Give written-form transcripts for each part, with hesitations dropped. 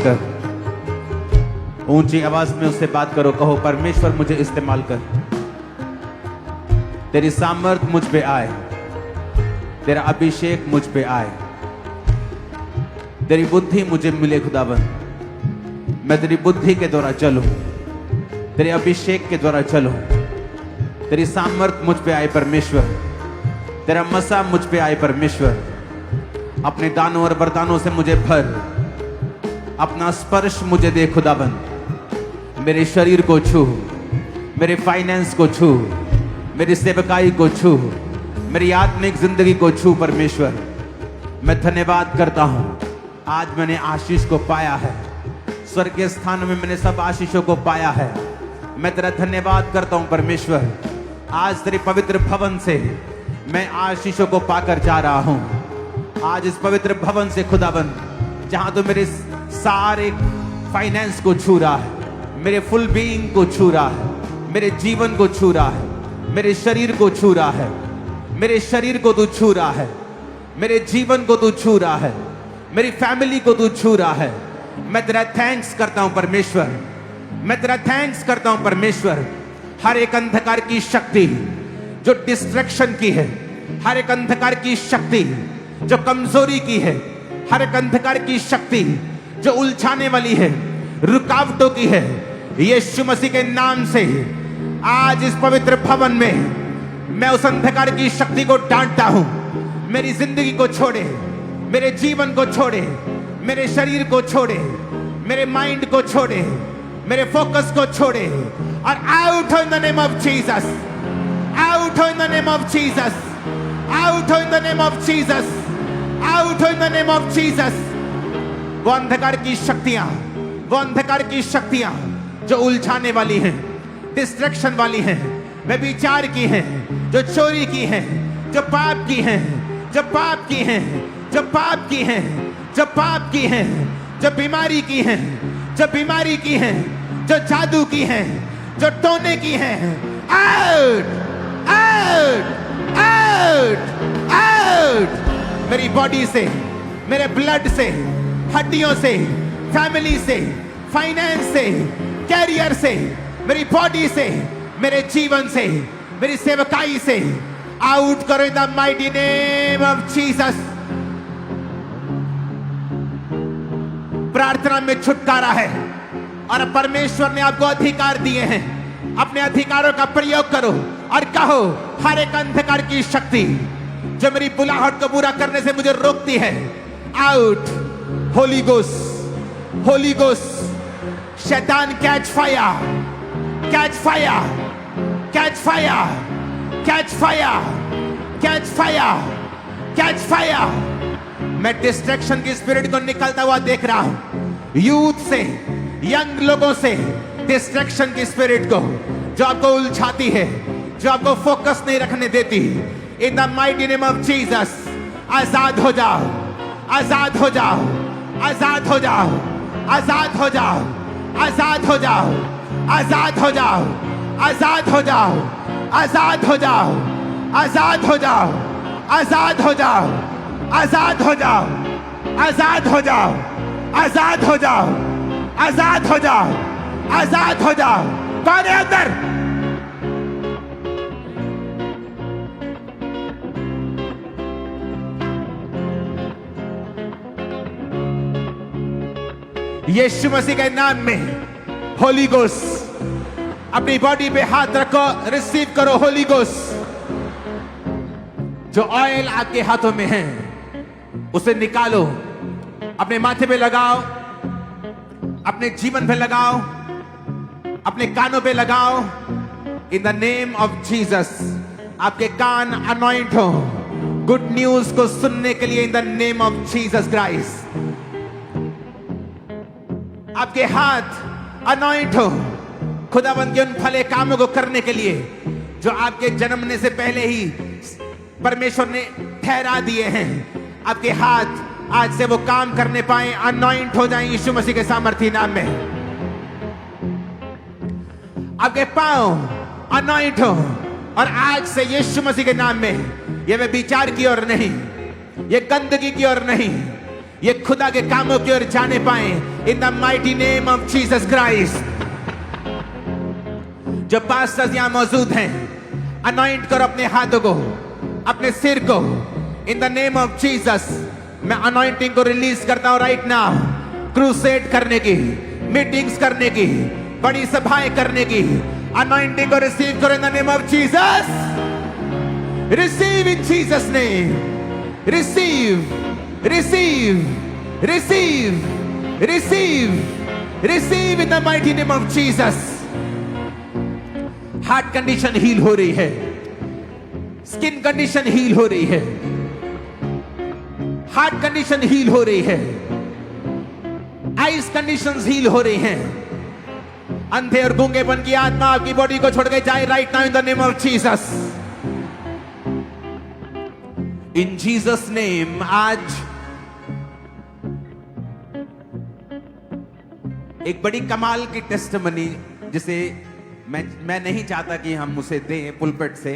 कर। ऊंची आवाज में उससे बात करो, कहो परमेश्वर मुझे इस्तेमाल कर, तेरी सामर्थ मुझ पे आए, तेरा अभिषेक मुझ पे आए, तेरी बुद्धि मुझे मिले खुदावन, मैं तेरी बुद्धि के द्वारा चलूं, तेरे अभिषेक के द्वारा चलूं, तेरी सामर्थ मुझ पे आए परमेश्वर, तेरा मसा मुझ पे आए परमेश्वर, अपने दानों और वरदानों से मुझे भर, अपना स्पर्श मुझे दे खुदावन, मेरे शरीर को छू, मेरे फाइनेंस को छू, मेरी सेवकाई को छू, मेरी आत्मिक जिंदगी को छू परमेश्वर। मैं धन्यवाद करता हूं, आज मैंने आशीष को पाया है, स्वर्गीय स्थानों में मैंने सब आशीषों को पाया है। मैं तेरा धन्यवाद करता हूं परमेश्वर, आज तेरे पवित्र भवन से मैं आशीषों को पाकर जा रहा हूं। आज इस पवित्र भवन से खुदावन, जहां तो मेरे सारे फाइनेंस को छू रहा है, मेरे फुल बीइंग को छू रहा है, मेरे जीवन को छू रहा है, मेरे शरीर को छू रहा है, मेरे शरीर को तू छू रहा है, मेरे जीवन को तू छू रहा है, मेरी फैमिली को तू छू रहा है। मैं तेरा थैंक्स करता हूं परमेश्वर, मैं तेरा थैंक्स करता हूं परमेश्वर। हर एक अंधकार की शक्ति जो डिस्ट्रैक्शन की है, हर एक अंधकार की शक्ति जो कमजोरी की है, हर एक अंधकार की शक्ति जो उलझाने वाली है, रुकावटों की है, यीशु मसीह के नाम से आज इस पवित्र भवन में मैं उस अंधकार की शक्ति को डांटता हूं। मेरी जिंदगी को छोड़े, मेरे जीवन को छोड़े, मेरे शरीर को छोड़े, मेरे माइंड को छोड़े, मेरे फोकस को छोड़े और out in the name of Jesus, out in the name of Jesus, out in the name of Jesus, out in the name of Jesus. वो अंधकार की शक्तियां, वो अंधकार की शक्तियां जो उलझाने वाली हैं, डिस्ट्रैक्शन वाली हैं, व्यभिचार की हैं, जो चोरी की हैं, जो पाप की हैं, जो पाप की हैं, जो पाप की हैं, जो पाप की हैं, जो बीमारी की हैं, जो बीमारी की हैं, जो जादू की हैं, जो टोने की हैं, आउट आउट आउट आउट। मेरी बॉडी से, मेरे ब्लड से, हड्डियों से, फैमिली से, फाइनेंस से, कैरियर से, मेरी बॉडी से, मेरे जीवन से, मेरी सेवकाई से आउट करो in the mighty name of Jesus. प्रार्थना में छुटकारा है और परमेश्वर ने आपको अधिकार दिए हैं। अपने अधिकारों का प्रयोग करो और कहो, हर एक अंधकार की शक्ति जो मेरी बुलाहट को पूरा करने से मुझे रोकती है, out. Holy ghost, holy ghost, शैतान catch fire, catch fire, catch fire, catch fire, catch fire, catch fire. मैं डिस्ट्रैक्शन की स्पिरिट को निकलता हुआ देख रहा हूं, यूथ से, यंग लोगों से डिस्ट्रैक्शन की स्पिरिट को जो आपको उलझाती है, जो आपको फोकस नहीं रखने देती, in the mighty name of Jesus आजाद हो जाओ, आजाद हो जाओ, आजाद हो जाओ, आजाद हो जाओ, आजाद हो जाओ, आजाद हो जाओ, आजाद हो जाओ, आजाद हो जाओ, आजाद हो जाओ, आजाद हो जाओ, आजाद हो जाओ, आजाद हो जाओ, आजाद हो जाओ, आजाद हो जाओ, आजाद हो जाओ। कौन है अंदर? यीशु मसीह के नाम में होली गोस्ट, अपनी बॉडी पे हाथ रखो, रिसीव करो होली गोस्ट। जो ऑयल आपके हाथों में है उसे निकालो, अपने माथे पे लगाओ, अपने जीवन पे लगाओ, अपने कानों पे लगाओ। इन द नेम ऑफ जीसस आपके कान अनॉइंट हो गुड न्यूज को सुनने के लिए। इन the name of Jesus Christ आपके हाथ अनॉइंट हो खुदावंद के उन भले कामों को करने के लिए जो आपके जन्मने से पहले ही परमेश्वर ने ठहरा दिए हैं। आपके हाथ आज से वो काम करने पाए, अनॉइंट हो जाएं यीशु मसीह के सामर्थी नाम में। आपके पांव अनॉइंट हो और आज से यीशु मसीह के नाम में ये व्यभिचार की ओर नहीं, ये गंदगी की ओर नहीं, ये खुदा के कामों की ओर जाने पाए। in the mighty name of Jesus Christ. जो पास्टर्स यहां मौजूद हैं, अनॉइंट करो अपने हाथों को, अपने सिर को, इन द नेम ऑफ जीसस। मैं अनॉइंटिंग को रिलीज करता हूं राइट नाउ। क्रूसेड करने की, मीटिंग्स करने की, बड़ी सभाएं करने की अनॉइंटिंग को रिसीव करो in the name of Jesus. Receive in Jesus name, receive, receive, receive, receive, receive in the mighty name of Jesus. Heart condition heal हो रही है, स्किन कंडीशन हील हो रही है, हार्ट कंडीशन हील हो रही है, आइज कंडीशंस हील हो रही हैं। अंधे और गूंगेपन की आत्मा आपकी बॉडी को छोड़ के जाए right now in the name of Jesus. In Jesus name. आज एक बड़ी कमाल की टेस्टिमनी जिसे मैं नहीं चाहता कि हम उसे दें पुलपिट से।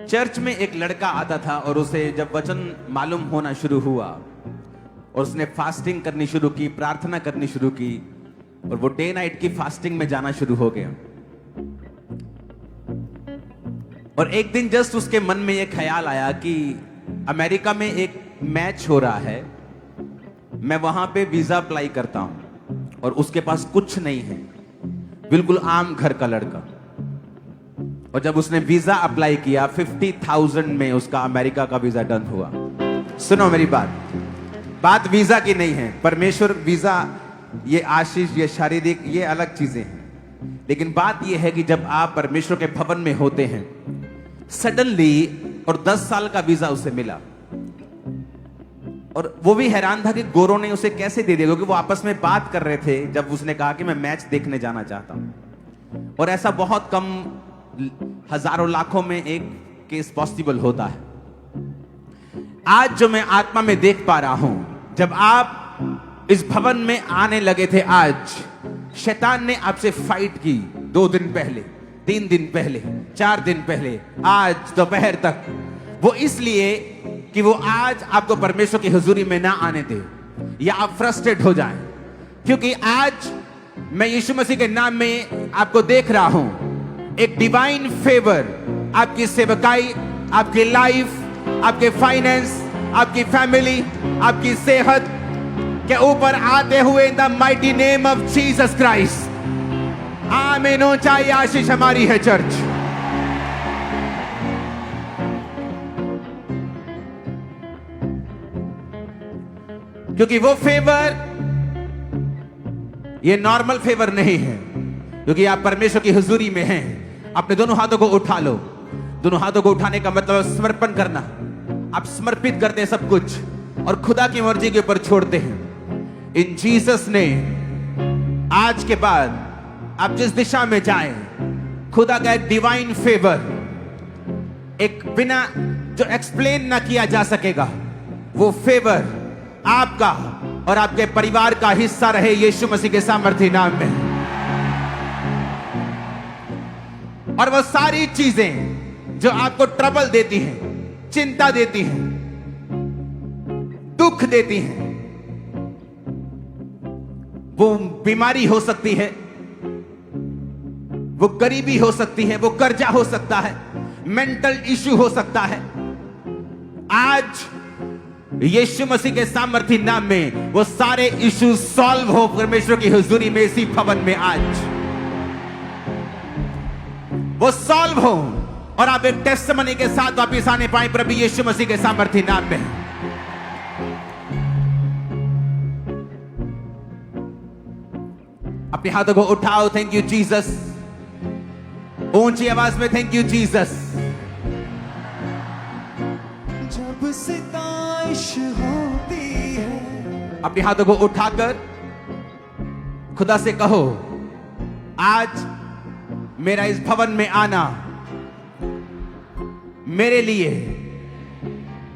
चर्च में एक लड़का आता था और उसे जब वचन मालूम होना शुरू हुआ और उसने फास्टिंग करनी शुरू की, प्रार्थना करनी शुरू की और वो डे नाइट की फास्टिंग में जाना शुरू हो गया। और एक दिन जस्ट उसके मन में यह ख्याल आया कि अमेरिका में एक मैच हो रहा है, मैं वहां पे वीजा अप्लाई करता हूं और उसके पास कुछ नहीं है, बिल्कुल आम घर का लड़का। और जब उसने वीजा अप्लाई किया 50,000 में उसका अमेरिका का वीजा डन हुआ। सुनो मेरी बात वीजा की नहीं है। परमेश्वर वीजा, ये आशीष, ये शारीरिक, ये अलग चीजें हैं, लेकिन बात ये है कि जब आप परमेश्वर के भवन में होते हैं सडनली, और 10 साल का वीजा उसे मिला और वो भी हैरान था कि गोरों ने उसे कैसे दे दिया, क्योंकि वो आपस में बात कर रहे थे जब उसने कहा कि मैं मैच देखने जाना चाहता हूं। और ऐसा बहुत कम, हजारों लाखों में एक केस पॉसिबल होता है। आज जो मैं आत्मा में देख पा रहा हूं, जब आप इस भवन में आने लगे थे, आज शैतान ने आपसे फाइट की 2 दिन पहले, 3 दिन पहले, 4 दिन पहले, आज दोपहर तक। वो इसलिए कि वो आज आपको परमेश्वर की हुजूरी में ना आने दे या आप फ्रस्ट्रेट हो जाएं, क्योंकि आज मैं यीशु मसीह के नाम में आपको देख रहा हूं, एक डिवाइन फेवर आपकी सेवकाई, आपकी लाइफ, आपके फाइनेंस, आपकी फैमिली, आपकी सेहत के ऊपर आते हुए इन the mighty name of Jesus Christ. आमीन। ऊंचाई आशीष हमारी है चर्च। क्योंकि वो फेवर ये नॉर्मल फेवर नहीं है, क्योंकि आप परमेश्वर की हुजूरी में हैं। अपने दोनों हाथों को उठा लो। दोनों हाथों को उठाने का मतलब समर्पण करना। आप समर्पित करते हैं सब कुछ और खुदा की मर्जी के ऊपर छोड़ते हैं। इन जीसस ने आज के बाद आप जिस दिशा में जाएं, खुदा का एक डिवाइन फेवर, एक बिना जो एक्सप्लेन ना किया जा सकेगा, वो फेवर आपका और आपके परिवार का हिस्सा रहे यीशु मसीह के सामर्थी नाम में। और वो सारी चीजें जो आपको ट्रबल देती हैं, चिंता देती हैं, दुख देती हैं, वो बीमारी हो सकती है, वो गरीबी हो सकती है, वो कर्जा हो सकता है, मेंटल इश्यू हो सकता है, आज यीशु मसीह के सामर्थी नाम में वो सारे इश्यू सॉल्व हो परमेश्वर की हुजूरी में, इसी भवन में आज वो सॉल्व हो और आप एक टेस्टिमनी के साथ वापिस आने पाए प्रभु यीशु मसीह के सामर्थी नाम में। अपने हाथों को उठाओ। Thank you Jesus. ऊंची आवाज में थैंक यू जीसस। जब सिताइश होती है, अपने हाथों को उठाकर खुदा से कहो, आज मेरा इस भवन में आना मेरे लिए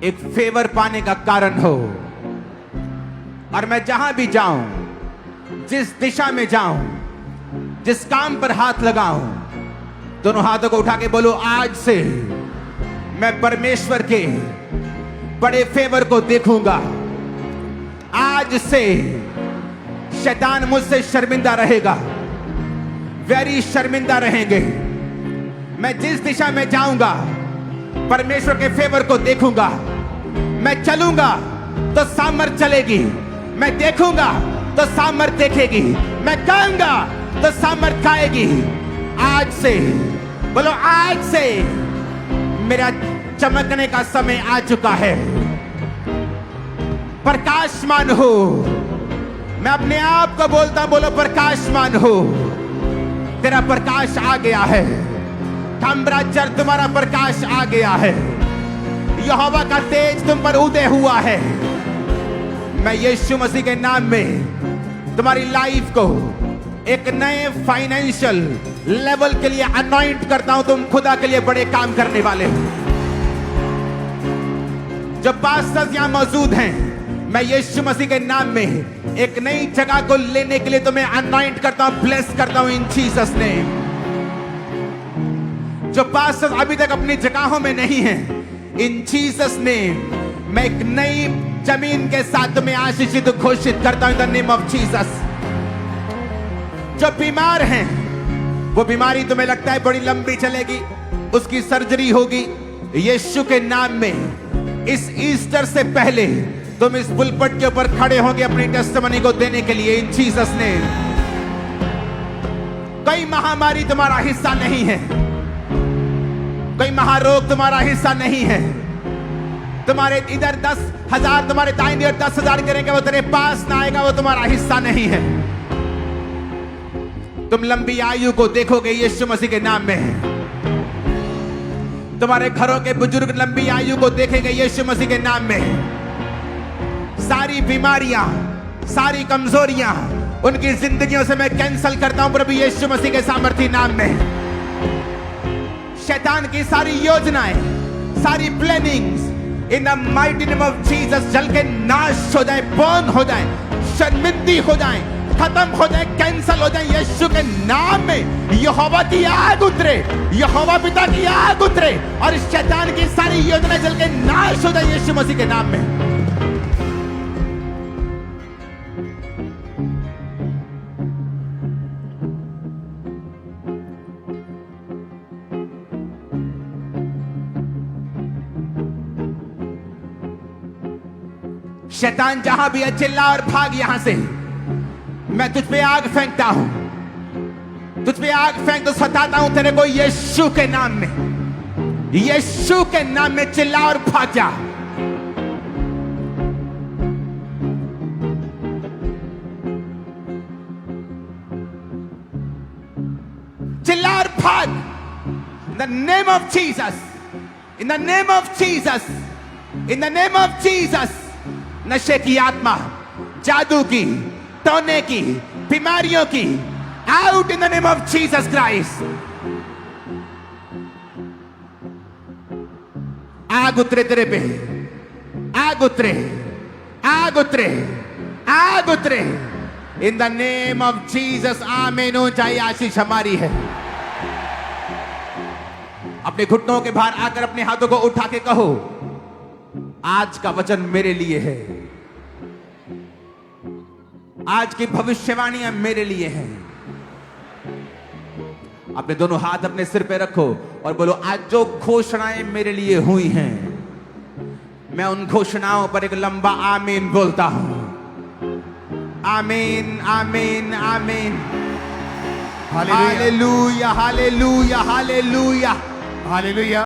एक फेवर पाने का कारण हो, और मैं जहां भी जाऊं, जिस दिशा में जाऊं, जिस काम पर हाथ लगाऊं, दोनों हाथों को उठा के बोलो, आज से मैं परमेश्वर के बड़े फेवर को देखूंगा। आज से शैतान मुझसे शर्मिंदा रहेगा, वैरी शर्मिंदा रहेंगे। मैं जिस दिशा में जाऊंगा परमेश्वर के फेवर को देखूंगा। मैं चलूंगा तो सामर्थ चलेगी, मैं देखूंगा तो सामर्थ देखेगी, मैं गाऊंगा तो सामर्थ गाएगी। आज से बोलो, आज से मेरा चमकने का समय आ चुका है। प्रकाशमान हो, मैं अपने आप को बोलता हूं, बोलो प्रकाशमान हो। तेरा प्रकाश आ गया है, खम्बराचर तुम्हारा प्रकाश आ गया है, यहोवा का तेज तुम पर उदय हुआ है। मैं यीशु मसीह के नाम में तुम्हारी लाइफ को एक नए फाइनेंशियल लेवल के लिए अनॉइंट करता हूं। तुम खुदा के लिए बड़े काम करने वाले हो। जो पास्टर्स यहां मौजूद हैं, मैं यीशु मसीह के नाम में एक नई जगह को लेने के लिए तुम्हें अनॉइंट करता हूं, ब्लेस करता हूं इन जीसस नेम। जो पास्टर्स अभी तक अपनी जगहों में नहीं हैं, इन जीसस नेम मैं एक नई जमीन के साथ तुम्हें आशीषित घोषित करता हूं इन द नेम ऑफ जीसस। जो बीमार हैं, वो बीमारी तुम्हें लगता है बड़ी लंबी चलेगी, उसकी सर्जरी होगी। यीशु के नाम में इस ईस्टर से पहले तुम इस पुलपट के ऊपर खड़े होंगे अपनी टेस्टिमनी को देने के लिए इन जीसस नेम। कोई महामारी तुम्हारा हिस्सा नहीं है, कोई महारोग तुम्हारा हिस्सा नहीं है। तुम्हारे इधर 10,000 तुम्हारे दाहिनी ओर 10,000 करेंगे, वो तेरे पास ना आएगा, वो तुम्हारा हिस्सा नहीं है। तुम लंबी आयु को देखोगे यीशु मसीह के नाम में। तुम्हारे घरों के बुजुर्ग लंबी आयु को देखेंगे यीशु मसीह के नाम में। सारी बीमारियां, सारी कमजोरियां उनकी जिंदगियों से मैं कैंसल करता हूं प्रभु यीशु मसीह के सामर्थी नाम में। शैतान की सारी योजनाएं, सारी plannings in the mighty name of Jesus जल के नाश हो जाए, बर्न हो जाए, शर्मिंदी हो जाए, खत्म हो जाए, कैंसल हो जाए यीशु के नाम में। यहोवा की आग उतरे, यहोवा पिता की आग उतरे और शैतान की सारी योजना जल के नाश हो जाए यीशु मसीह के नाम में। शैतान जहां भी है चिल्ला और भाग यहां से। मैं तुझ पे आग फेंकता हूं, तुझ पे आग फेंक तो सताता हूं तेरे को यीशु के नाम में। यीशु के नाम में चिल्ला और भाग जा। चिल्ला और भाग। इन the name of Jesus, in the name of Jesus, in the name of Jesus. नशे की आत्मा, जादू की, टोने की, बीमारियों की, out in the name of Jesus Christ. आग उतरे तेरे पे, आग उतरे, आग उतरे, आग उतरे इन द नेम ऑफ जीसस। आमीन। हो चाहे आशीष हमारी है। अपने घुटनों के बाहर आकर अपने हाथों को उठा के कहो, आज का वचन मेरे लिए है, आज की भविष्यवाणियां मेरे लिए हैं। अपने दोनों हाथ अपने सिर पे रखो और बोलो, आज जो घोषणाएं मेरे लिए हुई हैं, मैं उन घोषणाओं पर एक लंबा आमीन बोलता हूं। आमीन, आमीन, आमीन। Hallelujah, hallelujah, hallelujah, hallelujah.